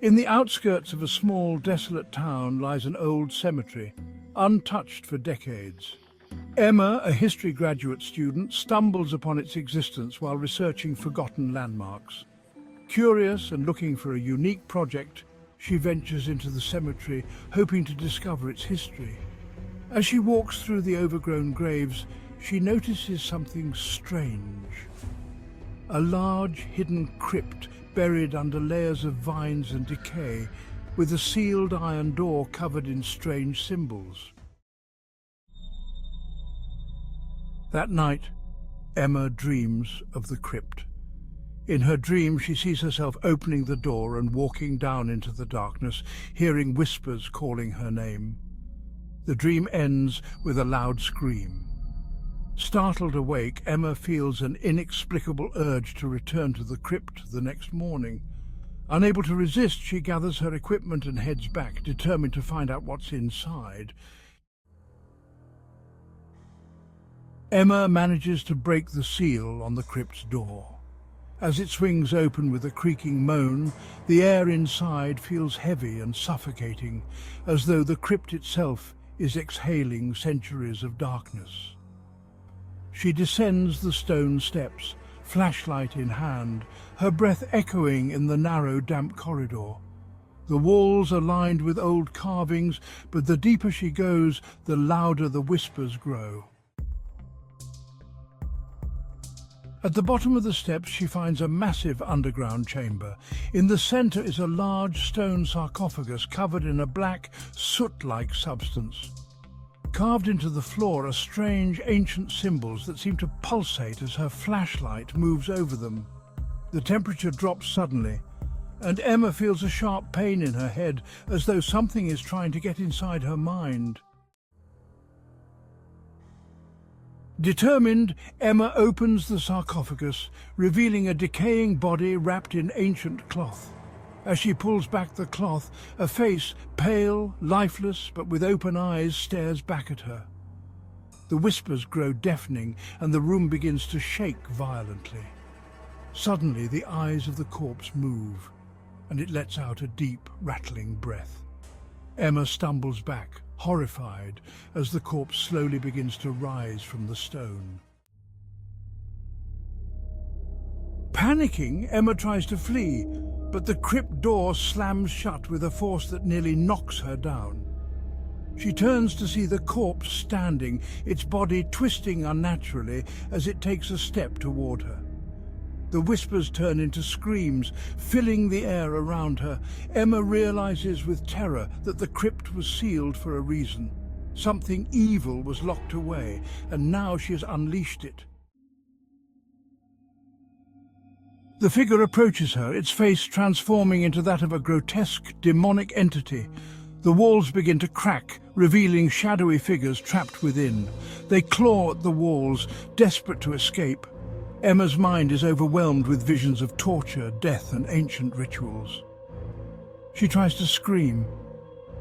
In the outskirts of a small, desolate town lies an old cemetery, untouched for decades. Emma, a history graduate student, stumbles upon its existence while researching forgotten landmarks. Curious and looking for a unique project, she ventures into the cemetery, hoping to discover its history. As she walks through the overgrown graves, she notices something strange. A large, hidden crypt buried under layers of vines and decay, with a sealed iron door covered in strange symbols. That night, Emma dreams of the crypt. In her dream, she sees herself opening the door and walking down into the darkness, hearing whispers calling her name. The dream ends with a loud scream. Startled awake, Emma feels an inexplicable urge to return to the crypt the next morning. Unable to resist, she gathers her equipment and heads back, determined to find out what's inside. Emma manages to break the seal on the crypt's door. As it swings open with a creaking moan, the air inside feels heavy and suffocating, as though the crypt itself is exhaling centuries of darkness. She descends the stone steps, flashlight in hand, her breath echoing in the narrow, damp corridor. The walls are lined with old carvings, but the deeper she goes, the louder the whispers grow. At the bottom of the steps, she finds a massive underground chamber. In the center is a large stone sarcophagus covered in a black, soot-like substance. Carved into the floor are strange, ancient symbols that seem to pulsate as her flashlight moves over them. The temperature drops suddenly, and Emma feels a sharp pain in her head, as though something is trying to get inside her mind. Determined, Emma opens the sarcophagus, revealing a decaying body wrapped in ancient cloth. As she pulls back the cloth, a face, pale, lifeless, but with open eyes, stares back at her. The whispers grow deafening, and the room begins to shake violently. Suddenly, the eyes of the corpse move, and it lets out a deep, rattling breath. Emma stumbles back, horrified, as the corpse slowly begins to rise from the stone. Panicking, Emma tries to flee, but the crypt door slams shut with a force that nearly knocks her down. She turns to see the corpse standing, its body twisting unnaturally as it takes a step toward her. The whispers turn into screams, filling the air around her. Emma realizes with terror that the crypt was sealed for a reason. Something evil was locked away, and now she has unleashed it. The figure approaches her, its face transforming into that of a grotesque, demonic entity. The walls begin to crack, revealing shadowy figures trapped within. They claw at the walls, desperate to escape. Emma's mind is overwhelmed with visions of torture, death, and ancient rituals. She tries to scream,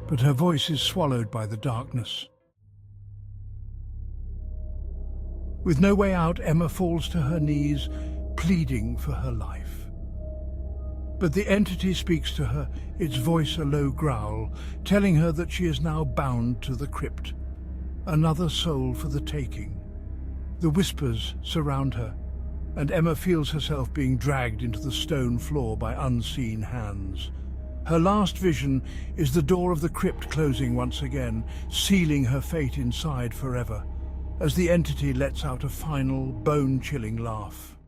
but her voice is swallowed by the darkness. With no way out, Emma falls to her knees, pleading for her life. But the entity speaks to her, its voice a low growl, telling her that she is now bound to the crypt. Another soul for the taking. The whispers surround her, and Emma feels herself being dragged into the stone floor by unseen hands. Her last vision is the door of the crypt closing once again, sealing her fate inside forever, as the entity lets out a final, bone-chilling laugh.